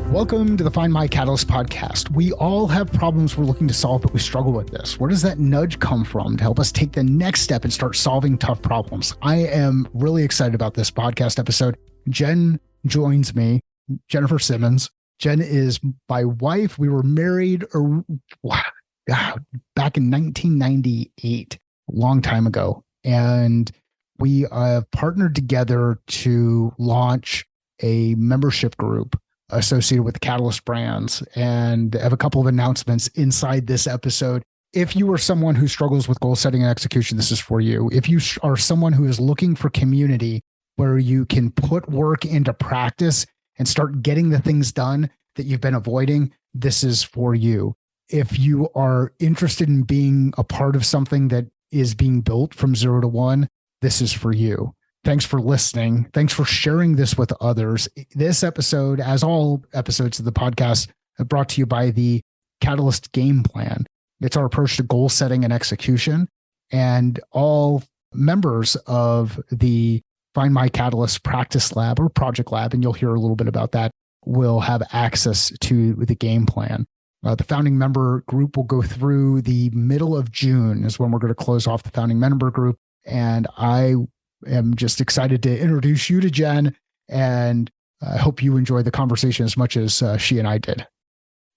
Welcome to the Find My Catalyst podcast. We all have problems we're looking to solve, but we struggle with this. Where does that nudge come from to help us take the next step and start solving tough problems? I am really excited about this podcast episode. Jen joins me, Jennifer Simmons. Jen is my wife. We were married back in 1998, a long time ago. And we partnered together to launch a membership group associated with Catalyst brands, and I have a couple of announcements inside this episode. If you are someone who struggles with goal setting and execution, this is for you. If you are someone who is looking for community where you can put work into practice and start getting the things done that you've been avoiding, this is for you. If you are interested in being a part of something that is being built from 0 to 1, this is for you. Thanks for listening. Thanks for sharing this with others. This episode, as all episodes of the podcast, are brought to you by the Catalyst Game Plan. It's our approach to goal setting and execution. And all members of the Find My Catalyst Practice Lab or Project Lab, and you'll hear a little bit about that, will have access to the game plan. The founding member group will go through the middle of June is when we're going to close off the founding member group. And I am just excited to introduce you to Jen, and I hope you enjoy the conversation as much as she and I did.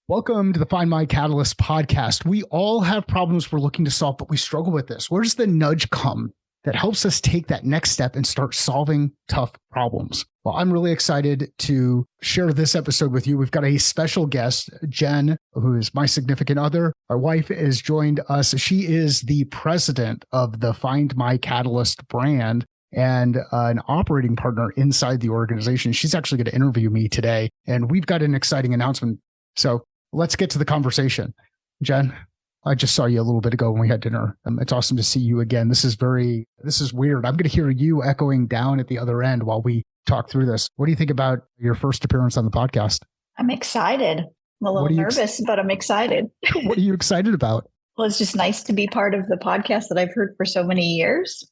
Welcome to the Find My Catalyst podcast. We all have problems we're looking to solve, but we struggle with this. Where does the nudge come that helps us take that next step and start solving tough problems? Well, I'm really excited to share this episode with you. We've got a special guest, Jen, who is my significant other. Our wife has joined us. She is the president of the Find My Catalyst brand and an operating partner inside the organization. She's actually going to interview me today, and we've got an exciting announcement. So let's get to the conversation. Jen, I just saw you a little bit ago when we had dinner. It's awesome to see you again. This is weird. I'm going to hear you echoing down at the other end while we talk through this. What do you think about your first appearance on the podcast? I'm excited. I'm a little nervous, but I'm excited. What are you excited about? Well, it's just nice to be part of the podcast that I've heard for so many years.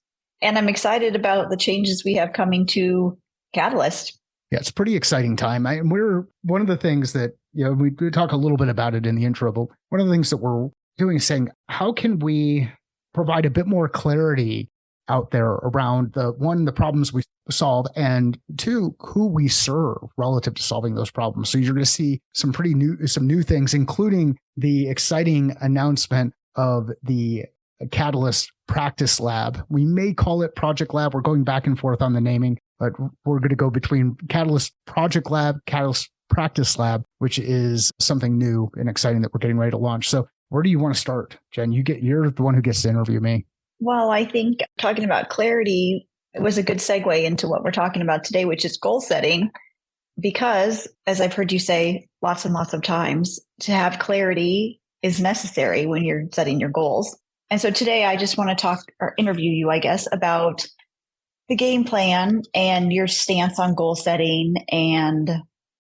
And I'm excited about the changes we have coming to Catalyst. Yeah, it's a pretty exciting time. We're one of the things that, we talk a little bit about it in the intro, but one of the things that we're doing is saying, how can we provide a bit more clarity out there around the problems we solve, and two, who we serve relative to solving those problems. So you're going to see some new things, including the exciting announcement of the Catalyst Practice Lab. We may call it Project Lab. We're going back and forth on the naming, but we're going to go between Catalyst Project Lab, Catalyst Practice Lab, which is something new and exciting that we're getting ready to launch. So where do you want to start, Jen? You're the one who gets to interview me. Well, I think talking about clarity was a good segue into what we're talking about today, which is goal setting, because as I've heard you say lots and lots of times, to have clarity is necessary when you're setting your goals. And so today I just want to talk or interview you, I guess, about the game plan and your stance on goal setting and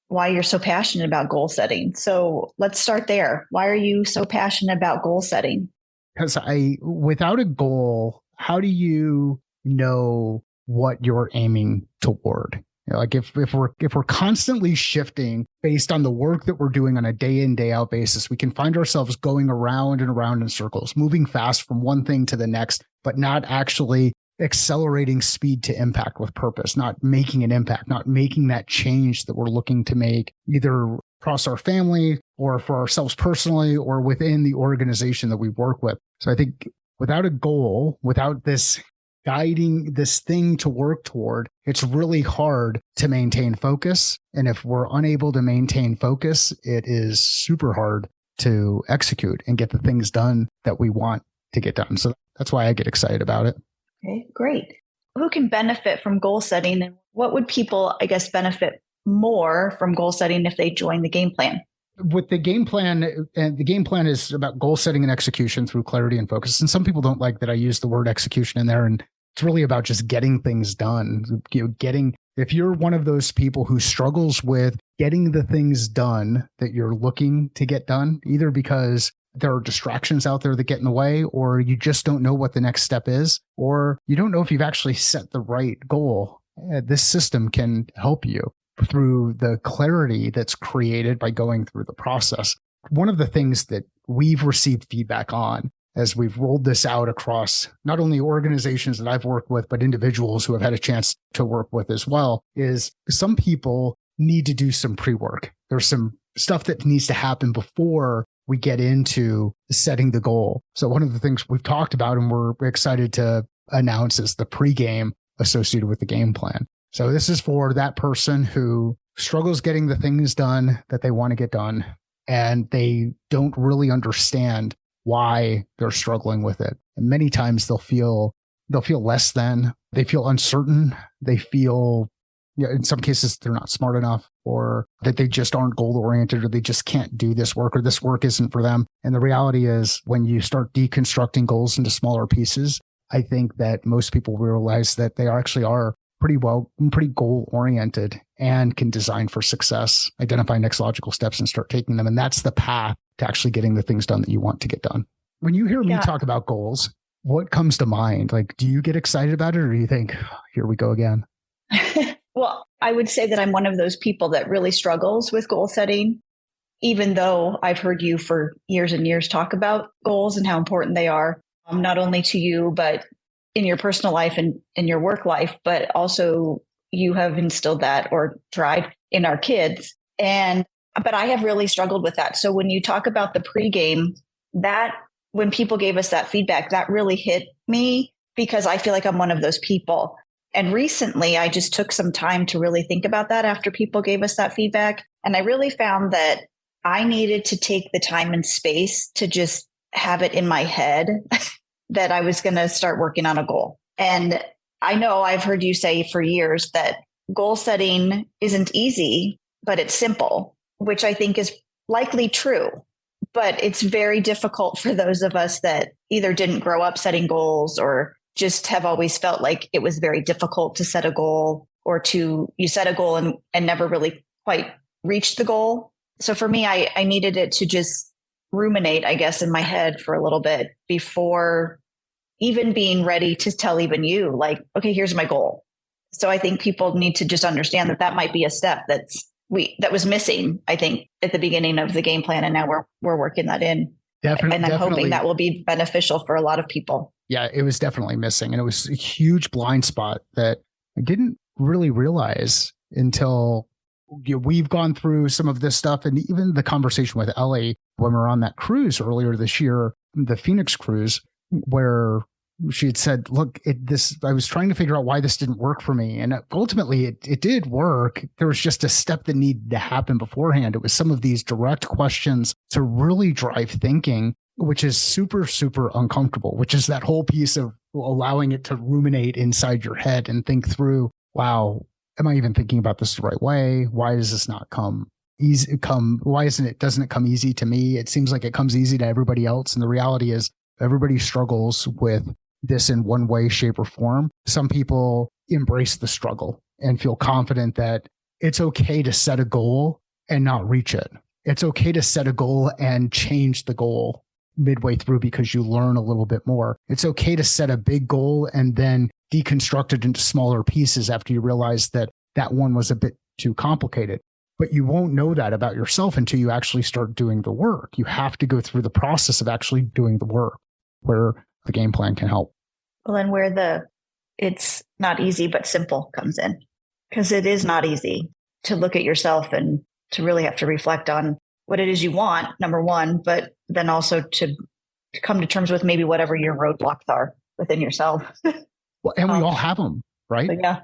why you're so passionate about goal setting. So let's start there. Why are you so passionate about goal setting? Because without a goal, how do you know what you're aiming toward? Like if we're constantly shifting based on the work that we're doing on a day in, day out basis, we can find ourselves going around and around in circles, moving fast from one thing to the next, but not actually accelerating speed to impact with purpose, not making an impact, not making that change that we're looking to make either across our family or for ourselves personally or within the organization that we work with. So I think without a goal, without this guiding this thing to work toward, it's really hard to maintain focus. And if we're unable to maintain focus, it is super hard to execute and get the things done that we want to get done. So that's why I get excited about it. Okay, great. Who can benefit from goal setting, and what would people, I guess, benefit more from goal setting if they join the game plan? With the game plan, and the game plan is about goal setting and execution through clarity and focus. And some people don't like that I use the word execution in there. And it's really about just getting things done. If you're one of those people who struggles with getting the things done that you're looking to get done, either because there are distractions out there that get in the way, or you just don't know what the next step is, or you don't know if you've actually set the right goal, this system can help you. through the clarity that's created by going through the process. One of the things that we've received feedback on as we've rolled this out across not only organizations that I've worked with, but individuals who have had a chance to work with as well, is some people need to do some pre-work. There's some stuff that needs to happen before we get into setting the goal. So one of the things we've talked about and we're excited to announce is the pre-game associated with the game plan. So this is for that person who struggles getting the things done that they want to get done, and they don't really understand why they're struggling with it. And many times they'll feel less than, they feel uncertain, they feel, in some cases they're not smart enough, or that they just aren't goal oriented, or they just can't do this work, or this work isn't for them. And the reality is, when you start deconstructing goals into smaller pieces, I think that most people realize that they actually are pretty goal oriented and can design for success, identify next logical steps and start taking them. And that's the path to actually getting the things done that you want to get done. When you hear me talk about goals, what comes to mind? Like, do you get excited about it, or do you think, here we go again? Well, I would say that I'm one of those people that really struggles with goal setting, even though I've heard you for years and years talk about goals and how important they are, not only to you, but in your personal life and in your work life, but also you have instilled that or drive in our kids. But I have really struggled with that. So when you talk about the pregame, that when people gave us that feedback, that really hit me, because I feel like I'm one of those people. And recently I just took some time to really think about that after people gave us that feedback. And I really found that I needed to take the time and space to just have it in my head that I was going to start working on a goal. And I know I've heard you say for years that goal setting isn't easy, but it's simple, which I think is likely true. But it's very difficult for those of us that either didn't grow up setting goals or just have always felt like it was very difficult to set a goal, or you set a goal and never really quite reached the goal. So for me, I needed it to just ruminate, I guess, in my head for a little bit before even being ready to tell even you, like, okay, here's my goal. So I think people need to just understand that might be a step that was missing, I think, at the beginning of the game plan. And now we're working that in. And I'm hoping that will be beneficial for a lot of people. Yeah, it was definitely missing. And it was a huge blind spot that I didn't really realize until we've gone through some of this stuff. And even the conversation with Ellie when we were on that cruise earlier this year, the Phoenix cruise, where she had said, look, I was trying to figure out why this didn't work for me. And ultimately it did work. There was just a step that needed to happen beforehand. It was some of these direct questions to really drive thinking, which is super, super uncomfortable, which is that whole piece of allowing it to ruminate inside your head and think through, wow, am I even thinking about this the right way? Why does this not come easy? Why doesn't it come easy to me? It seems like it comes easy to everybody else. And the reality is everybody struggles with this in one way, shape, or form. Some people embrace the struggle and feel confident that it's okay to set a goal and not reach it. It's okay to set a goal and change the goal midway through because you learn a little bit more. It's okay to set a big goal and then deconstruct it into smaller pieces after you realize that one was a bit too complicated. But you won't know that about yourself until you actually start doing the work. You have to go through the process of actually doing the work, where the game plan can help. Well, and where it's not easy, but simple comes in, because it is not easy to look at yourself and to really have to reflect on what it is you want, number one, but then also to come to terms with maybe whatever your roadblocks are within yourself. Well, and we all have them, right? Yeah.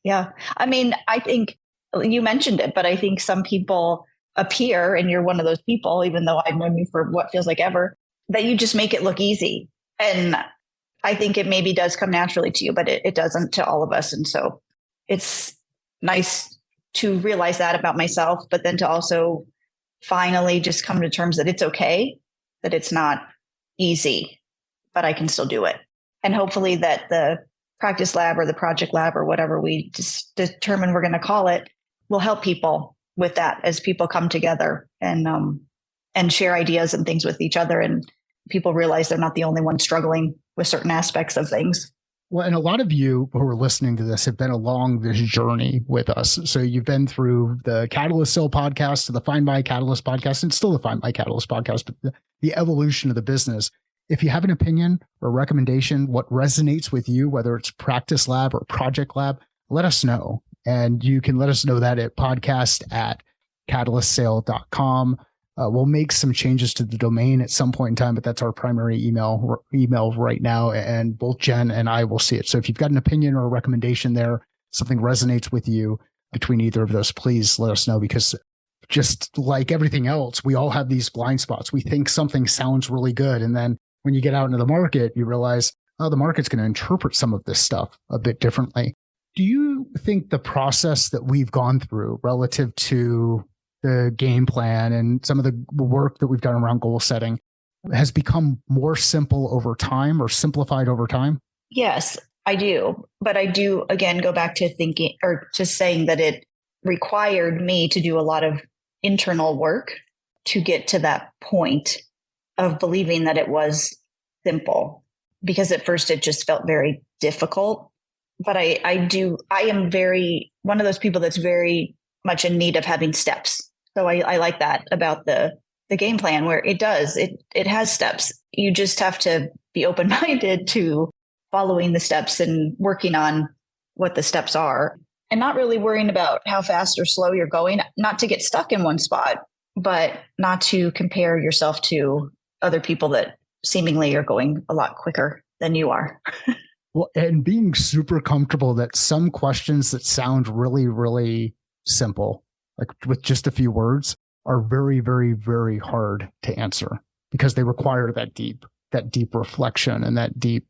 Yeah. I mean, I think you mentioned it, but I think some people appear, and you're one of those people, even though I've known you for what feels like ever, that you just make it look easy. And I think it maybe does come naturally to you, but it doesn't to all of us. And so it's nice to realize that about myself, but then to also finally just come to terms that it's okay, that it's not easy, but I can still do it. And hopefully that the practice lab or the project lab or whatever we just determine we're going to call it will help people with that as people come together and share ideas and things with each other. And people realize they're not the only ones struggling with certain aspects of things. Well, and a lot of you who are listening to this have been along this journey with us. So you've been through the Catalyst Sale podcast to the Find My Catalyst podcast, and still the Find My Catalyst podcast, but the evolution of the business. If you have an opinion or recommendation, what resonates with you, whether it's Practice Lab or Project Lab, let us know. And you can let us know that at podcast@catalystsale.com. We'll make some changes to the domain at some point in time, but that's our primary email right now. And both Jen and I will see it. So if you've got an opinion or a recommendation there, something resonates with you between either of those, please let us know, because just like everything else, we all have these blind spots. We think something sounds really good. And then when you get out into the market, you realize, oh, the market's going to interpret some of this stuff a bit differently. Do you think the process that we've gone through relative to the game plan and some of the work that we've done around goal setting has become more simple over time or simplified over time? Yes, I do. But I do, again, go back to thinking or to saying that it required me to do a lot of internal work to get to that point of believing that it was simple, because at first it just felt very difficult. But I am very, one of those people that's very much in need of having steps. So I like that about the game plan, where it has steps. You just have to be open-minded to following the steps and working on what the steps are, and not really worrying about how fast or slow you're going, not to get stuck in one spot, but not to compare yourself to other people that seemingly are going a lot quicker than you are. Well, and being super comfortable that some questions that sound really, really simple, like with just a few words, are very, very, very hard to answer, because they require that deep reflection and that deep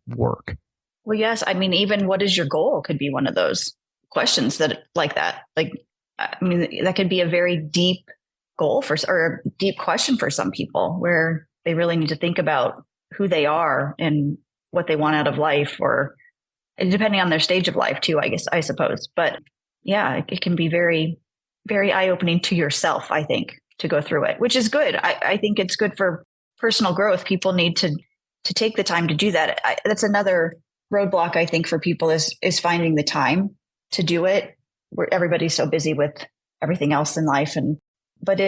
work. Well, yes. I mean, even what is your goal could be one of those questions that like that. Like, I mean, that could be a very deep goal or a deep question for some people, where they really need to think about who they are and what they want out of life, or depending on their stage of life too, I suppose. But yeah, it can be very, very eye-opening to yourself, I think, to go through it, which is good. I think it's good for personal growth. People need to take the time to do that. That's another roadblock, I think, for people is finding the time to do it, where everybody's so busy with everything else in life. But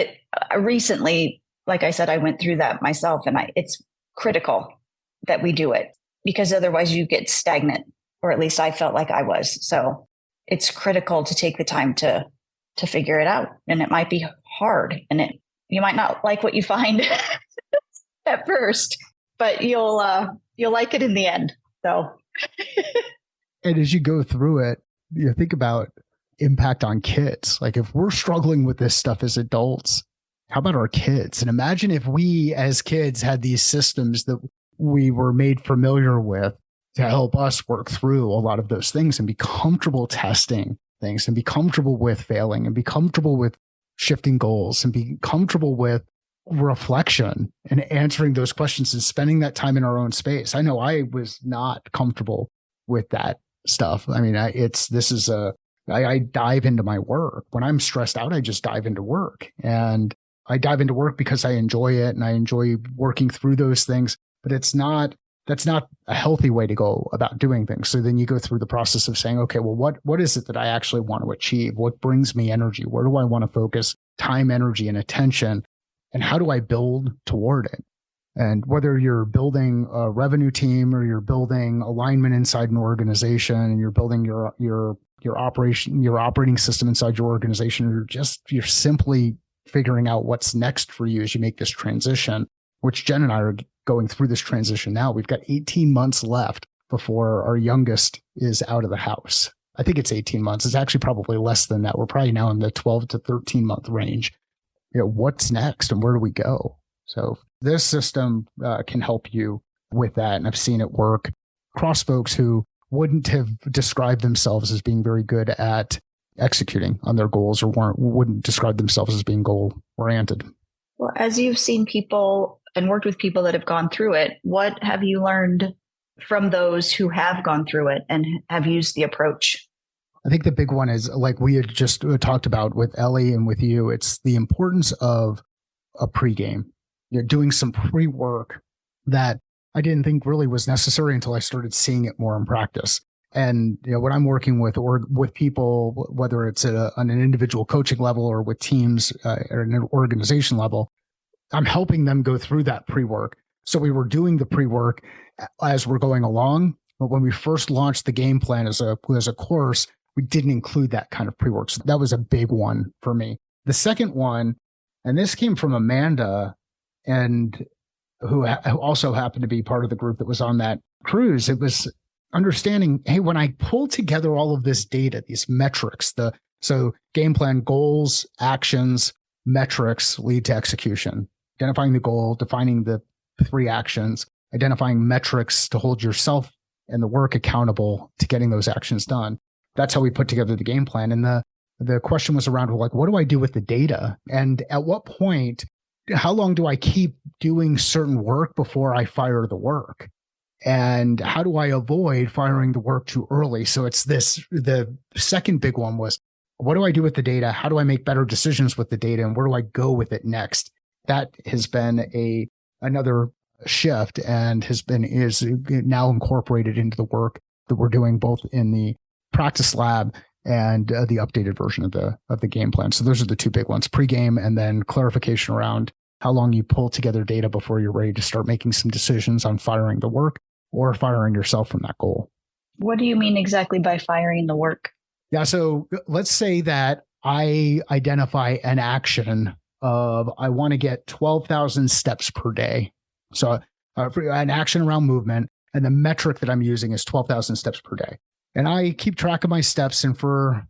recently, like I said, I went through that myself, and it's critical that we do it, because otherwise you get stagnant, or at least I felt like I was. So it's critical to take the time to figure it out. And it might be hard, and you might not like what you find at first, but you'll like it in the end. So, and as you go through it, you think about impact on kids. Like, if we're struggling with this stuff as adults, how about our kids? And imagine if we as kids had these systems that we were made familiar with to help us work through a lot of those things and be comfortable testing things and be comfortable with failing and be comfortable with shifting goals and be comfortable with reflection and answering those questions and spending that time in our own space. I know I was not comfortable with that stuff. I mean, I dive into my work. When I'm stressed out, I just dive into work, and I dive into work because I enjoy it and I enjoy working through those things, but that's not a healthy way to go about doing things. So then you go through the process of saying, okay, well, what is it that I actually want to achieve? What brings me energy? Where do I want to focus time, energy, and attention? And how do I build toward it? And whether you're building a revenue team or you're building alignment inside an organization and you're building your operating system inside your organization, or you're simply figuring out what's next for you as you make this transition, which Jen and I are going through this transition now. We've got 18 months left before our youngest is out of the house. I think it's 18 months. It's actually probably less than that. We're probably now in the 12 to 13 month range. What's next and where do we go? So this system can help you with that. And I've seen it work across folks who wouldn't have described themselves as being very good at executing on their goals, or wouldn't describe themselves as being goal oriented. Well, as you've seen people and worked with people that have gone through it, what have you learned from those who have gone through it and have used the approach? I think the big one is, like we had just talked about with Ellie and with you, it's the importance of a pregame. You're doing some pre-work that I didn't think really was necessary until I started seeing it more in practice. And when I'm working with with people, whether it's on an individual coaching level or with teams or an organization level, I'm helping them go through that pre-work. So we were doing the pre-work as we're going along, but when we first launched the game plan as a course, we didn't include that kind of pre-work. So that was a big one for me. The second one, and this came from Amanda, and who also happened to be part of the group that was on that cruise. It was understanding, hey, when I pull together all of this data, these metrics, so game plan, goals, actions, metrics lead to execution, identifying the goal, defining the 3 actions, identifying metrics to hold yourself and the work accountable to getting those actions done. That's how we put together the game plan. And the question was around, like, what do I do with the data? And at what point, how long do I keep doing certain work before I fire the work? And how do I avoid firing the work too early? So it's the second big one was, what do I do with the data? How do I make better decisions with the data? And where do I go with it next? That has been another shift and is now incorporated into the work that we're doing both in the practice lab and the updated version of the game plan. So those are the 2 big ones, pre-game and then clarification around how long you pull together data before you're ready to start making some decisions on firing the work or firing yourself from that goal. What do you mean exactly by firing the work? Yeah. So let's say that I identify an action of, I want to get 12,000 steps per day. So an action around movement, and the metric that I'm using is 12,000 steps per day. And I keep track of my steps. And for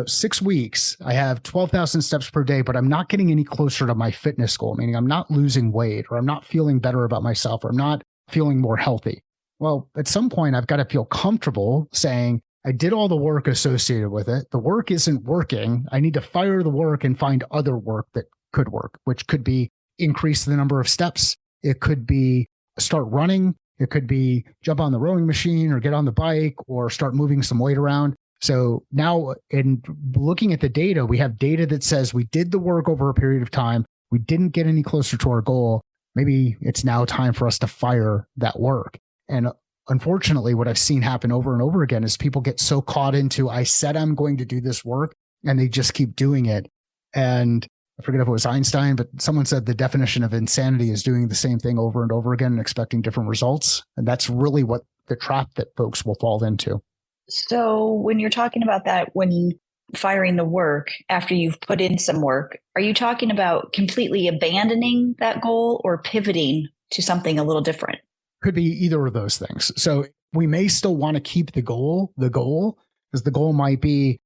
6 weeks, I have 12,000 steps per day, but I'm not getting any closer to my fitness goal, meaning I'm not losing weight, or I'm not feeling better about myself, or I'm not feeling more healthy. Well, at some point, I've got to feel comfortable saying, I did all the work associated with it. The work isn't working. I need to fire the work and find other work that could work, which could be increase the number of steps. It could be start running. It could be jump on the rowing machine or get on the bike or start moving some weight around. So now, in looking at the data, we have data that says we did the work over a period of time. We didn't get any closer to our goal. Maybe it's now time for us to fire that work. And unfortunately, what I've seen happen over and over again is people get so caught into, I said I'm going to do this work, and they just keep doing it. And I forget if it was Einstein, but someone said the definition of insanity is doing the same thing over and over again and expecting different results. And that's really what the trap that folks will fall into. So when you're talking about that, when firing the work after you've put in some work, are you talking about completely abandoning that goal or pivoting to something a little different? Could be either of those things. So we may still want to keep the goal, because the goal might be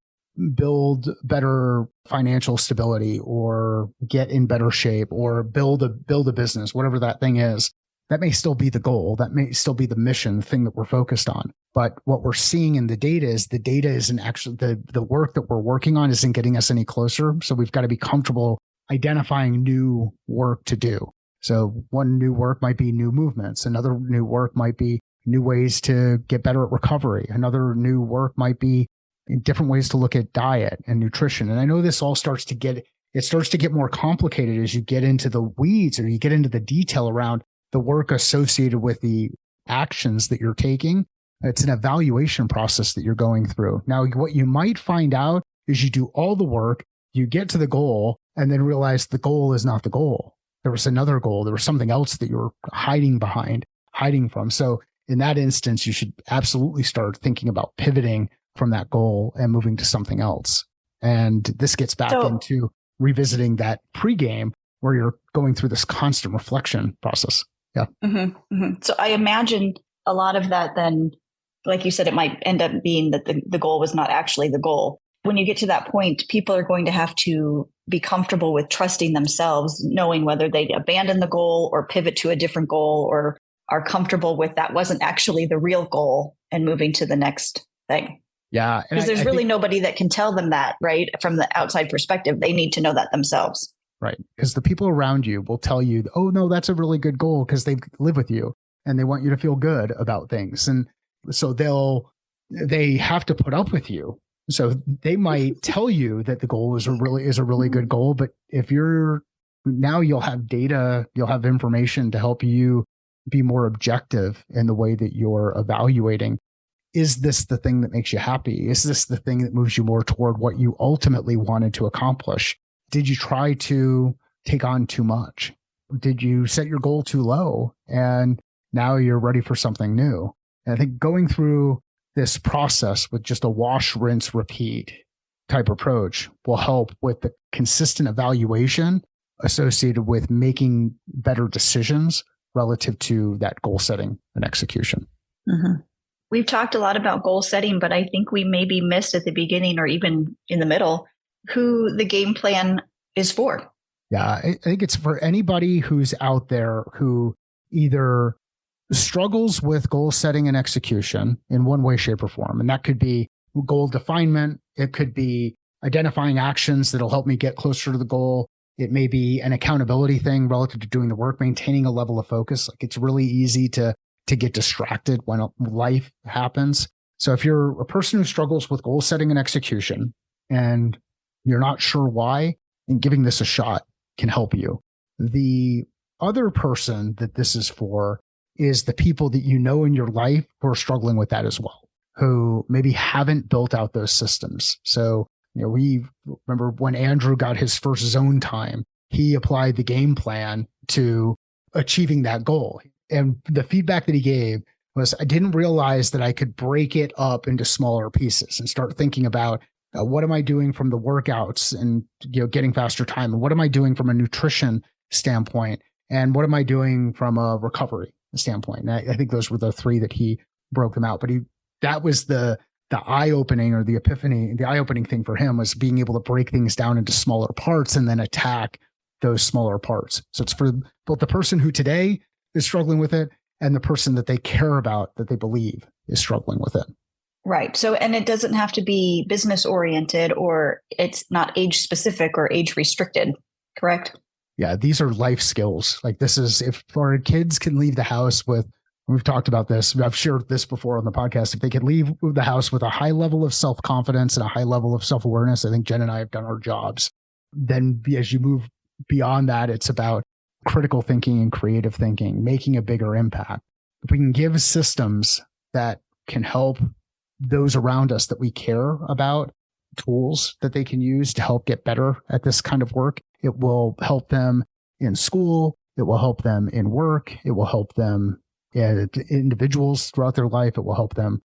build better financial stability or get in better shape or build a business, whatever that thing is. That may still be the goal. That may still be the mission, the thing that we're focused on. But what we're seeing in the data isn't actually the work that we're working on isn't getting us any closer. So we've got to be comfortable identifying new work to do. So one new work might be new movements. Another new work might be new ways to get better at recovery. Another new work might be different ways to look at diet and nutrition. And I know this all starts to get more complicated as you get into the weeds or you get into the detail around the work associated with the actions that you're taking. It's an evaluation process that you're going through. Now, what you might find out is you do all the work, you get to the goal, and then realize the goal is not the goal. There was another goal. There was something else that you were hiding from. So in that instance, you should absolutely start thinking about pivoting from that goal and moving to something else. And this gets back into revisiting that pregame where you're going through this constant reflection process. Yeah. Mm-hmm, mm-hmm. So I imagine a lot of that then, like you said, it might end up being that the goal was not actually the goal. When you get to that point, people are going to have to be comfortable with trusting themselves, knowing whether they abandon the goal or pivot to a different goal or are comfortable with that wasn't actually the real goal and moving to the next thing. Yeah. Because there's really nobody that can tell them that, right? From the outside perspective, they need to know that themselves. Right. Because the people around you will tell you, oh, no, that's a really good goal because they live with you and they want you to feel good about things. And so they have to put up with you. So they might tell you that the goal is a really good goal. But if you'll have data, you'll have information to help you be more objective in the way that you're evaluating. Is this the thing that makes you happy? Is this the thing that moves you more toward what you ultimately wanted to accomplish? Did you try to take on too much? Did you set your goal too low and now you're ready for something new? And I think going through this process with just a wash, rinse, repeat type approach will help with the consistent evaluation associated with making better decisions relative to that goal setting and execution. Mm-hmm. We've talked a lot about goal setting, but I think we maybe missed at the beginning or even in the middle who the game plan is for. Yeah, I think it's for anybody who's out there who either struggles with goal setting and execution in one way, shape, or form. And that could be goal definement. It could be identifying actions that'll help me get closer to the goal. It may be an accountability thing relative to doing the work, maintaining a level of focus. Like it's really easy to get distracted when life happens. So if you're a person who struggles with goal setting and execution and you're not sure why, then giving this a shot can help you. The other person that this is for is the people that you know in your life who are struggling with that as well, who maybe haven't built out those systems. So, we remember when Andrew got his first zone time, he applied the game plan to achieving that goal. And the feedback that he gave was, I didn't realize that I could break it up into smaller pieces and start thinking about what am I doing from the workouts and getting faster time, and what am I doing from a nutrition standpoint, and what am I doing from a recovery standpoint. And I think those were the three that he broke them out. But that was the eye-opening or the epiphany. The eye-opening thing for him was being able to break things down into smaller parts and then attack those smaller parts. So it's for both the person who today is struggling with it and the person that they care about, that they believe is struggling with it. Right. So, and it doesn't have to be business oriented, or it's not age specific or age restricted, correct? Yeah, these are life skills. Like this is, if our kids can leave the house with, we've talked about this, I've shared this before on the podcast, if they could leave the house with a high level of self-confidence and a high level of self-awareness, I think Jen and I have done our jobs. Then as you move beyond that, it's about critical thinking and creative thinking, making a bigger impact. If we can give systems that can help those around us that we care about tools that they can use to help get better at this kind of work, it will help them in school. It will help them in work. It will help them individuals throughout their life. It will help them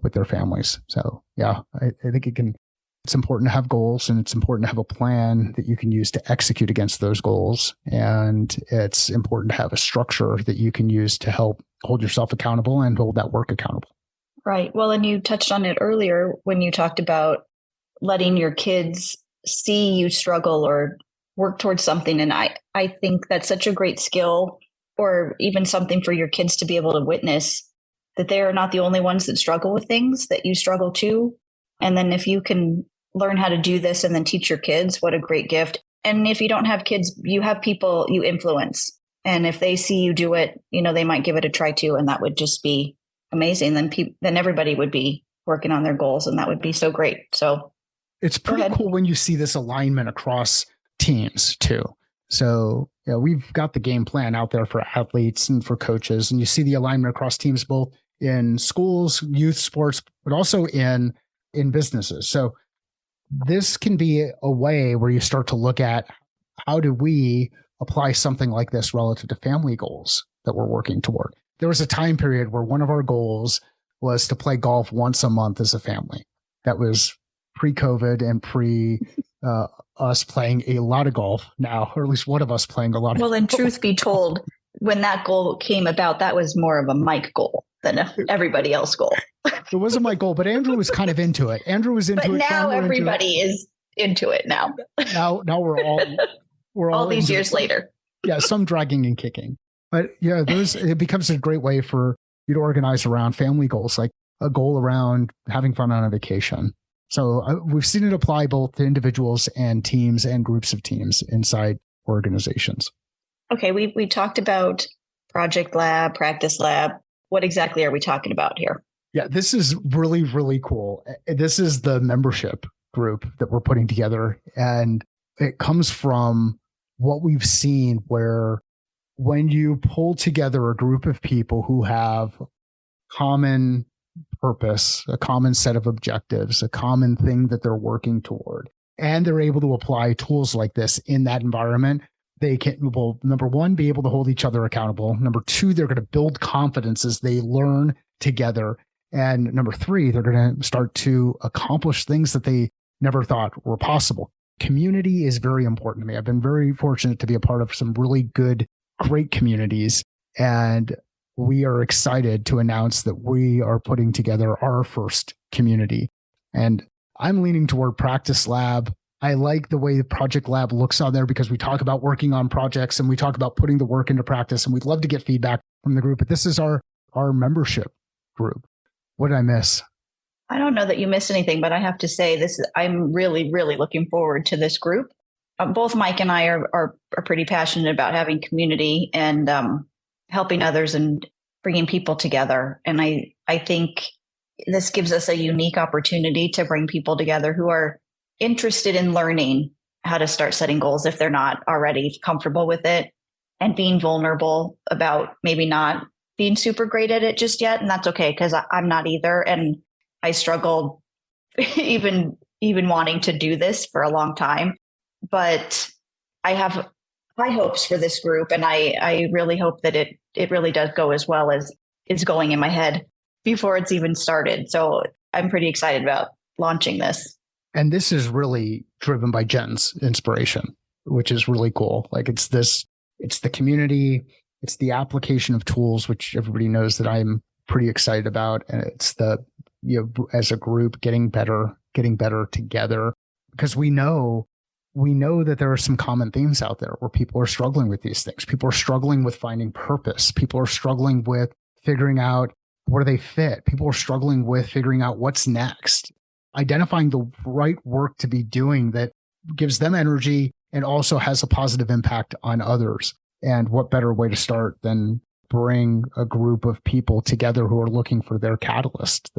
with their families. So yeah, I think it's important to have goals, and it's important to have a plan that you can use to execute against those goals. And it's important to have a structure that you can use to help hold yourself accountable and hold that work accountable. Right. Well, and you touched on it earlier when you talked about letting your kids see you struggle or work towards something. And I think that's such a great skill, or even something for your kids to be able to witness that they are not the only ones that struggle with things, that you struggle too. And then if you can learn how to do this and then teach your kids, what a great gift. And if you don't have kids, you have people you influence. And if they see you do it, they might give it a try too. And that would just be amazing. Then everybody would be working on their goals, and that would be so great. So it's pretty cool when you see this alignment across teams too. So we've got the game plan out there for athletes and for coaches, and you see the alignment across teams, both in schools, youth sports, but also in businesses. So this can be a way where you start to look at, how do we apply something like this relative to family goals that we're working toward? There was a time period where one of our goals was to play golf once a month as a family. That was pre-COVID and pre us playing a lot of golf now, or at least one of us playing a lot of golf. Well, and truth be told, when that goal came about, that was more of a Mike goal than everybody else goal. It wasn't my goal, but Andrew was kind of into it. Andrew was into it. But now everybody is into it now. Now we're all these years later. Yeah, some dragging and kicking. But yeah, it becomes a great way for you to organize around family goals, like a goal around having fun on a vacation. So we've seen it apply both to individuals and teams and groups of teams inside organizations. Okay, we talked about project lab, practice lab. What exactly are we talking about here? Yeah, this is really, really cool. This is the membership group that we're putting together. And it comes from what we've seen where when you pull together a group of people who have common purpose, a common set of objectives, a common thing that they're working toward, and they're able to apply tools like this in that environment, they can, well, number one, be able to hold each other accountable. Number two, they're going to build confidence as they learn together. And number three, they're going to start to accomplish things that they never thought were possible. Community is very important to me. I've been very fortunate to be a part of some really good, great communities. And we are excited to announce that we are putting together our first community. And I'm leaning toward Practice Lab. I like the way the Project Lab looks on there because we talk about working on projects and we talk about putting the work into practice, and we'd love to get feedback from the group. But this is our membership group. What did I miss? I don't know that you missed anything, but I have to say I'm really, really looking forward to this group. Both Mike and I are pretty passionate about having community and helping others and bringing people together. And I think this gives us a unique opportunity to bring people together who are interested in learning how to start setting goals if they're not already comfortable with it, and being vulnerable about maybe not being super great at it just yet. And that's okay, because I'm not either. And I struggled even wanting to do this for a long time. But I have high hopes for this group. And I really hope that it really does go as well as it's going in my head before it's even started. So I'm pretty excited about launching this. And this is really driven by Jen's inspiration, which is really cool. Like it's the community, it's the application of tools, which everybody knows that I'm pretty excited about. And it's as a group getting better together, because we know that there are some common themes out there where people are struggling with these things. People are struggling with finding purpose. People are struggling with figuring out where they fit. People are struggling with figuring out what's next, identifying the right work to be doing that gives them energy and also has a positive impact on others. And what better way to start than bring a group of people together who are looking for their catalyst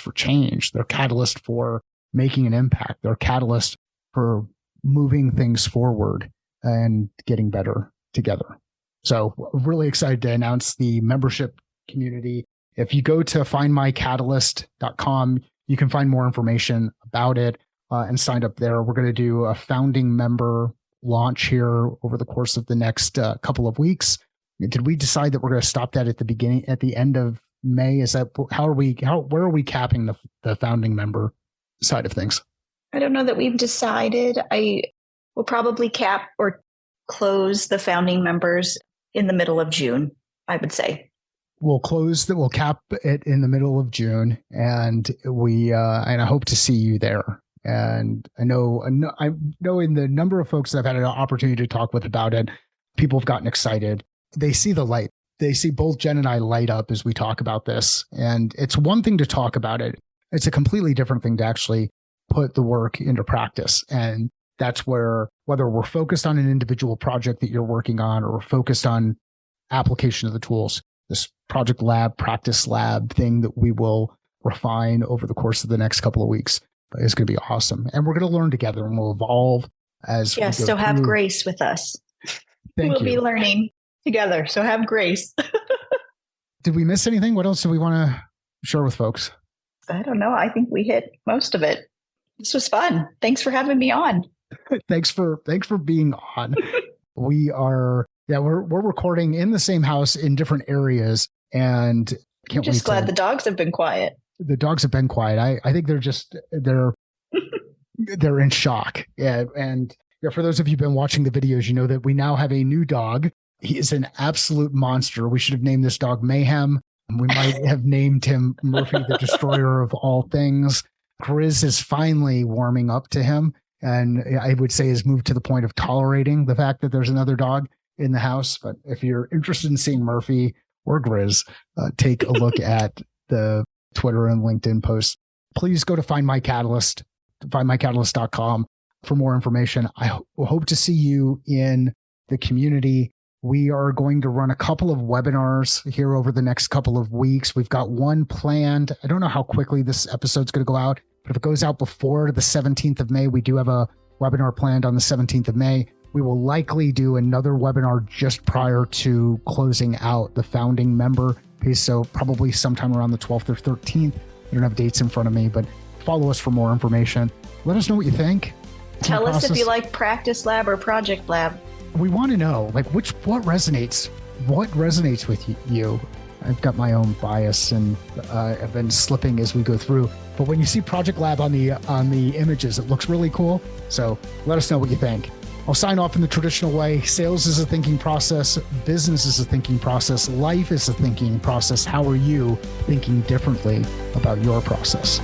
for change, their catalyst for making an impact, their catalyst for moving things forward and getting better together. So really excited to announce the membership community. If you go to findmycatalyst.com, you can find more information about it and sign up there. We're going to do a founding member launch here over the course of the next couple of weeks. Did we decide that we're going to stop that at the end of May? Is that where are we capping the founding member side of things? I don't know that we've decided. I will probably cap or close the founding members in the middle of June, I would say. We'll cap it in the middle of June, and I hope to see you there. And I know in the number of folks that I've had an opportunity to talk with about it, people have gotten excited. They see the light. They see both Jen and I light up as we talk about this. And it's one thing to talk about it. It's a completely different thing to actually put the work into practice. And that's where, whether we're focused on an individual project that you're working on or we're focused on application of the tools, this Project Lab, Practice Lab thing that we will refine over the course of the next couple of weeks is going to be awesome. And we're going to learn together and we'll evolve as yes, we go have through. Grace with us. We'll be learning together. So have grace. Did we miss anything? What else do we want to share with folks? I don't know. I think we hit most of it. This was fun. Thanks for having me on. Thanks for being on. We're recording in the same house in different areas, and I'm just glad the dogs have been quiet. The dogs have been quiet. I think they're in shock. Yeah, and for those of you who've been watching the videos, you know that we now have a new dog. He is an absolute monster. We should have named this dog Mayhem. We might have named him Murphy, the Destroyer of all things. Grizz is finally warming up to him, and I would say has moved to the point of tolerating the fact that there's another dog in the house. But if you're interested in seeing Murphy or Grizz, take a look at the Twitter and LinkedIn posts. Please go to findmycatalyst.com for more information. I hope to see you in the community. We are going to run a couple of webinars here over the next couple of weeks. We've got one planned. I don't know how quickly this episode's going to go out, but if it goes out before the 17th of May, we do have a webinar planned on the 17th of May. We will likely do another webinar just prior to closing out the founding member piece. So probably sometime around the 12th or 13th. I don't have dates in front of me, but follow us for more information. Let us know what you think. Tell us if you like practice lab or project lab. We want to know, like, what resonates with you. I've got my own bias, and I've been slipping as we go through. But when you see Project Lab on the images, it looks really cool. So let us know what you think. I'll sign off in the traditional way. Sales is a thinking process. Business is a thinking process. Life is a thinking process. How are you thinking differently about your process?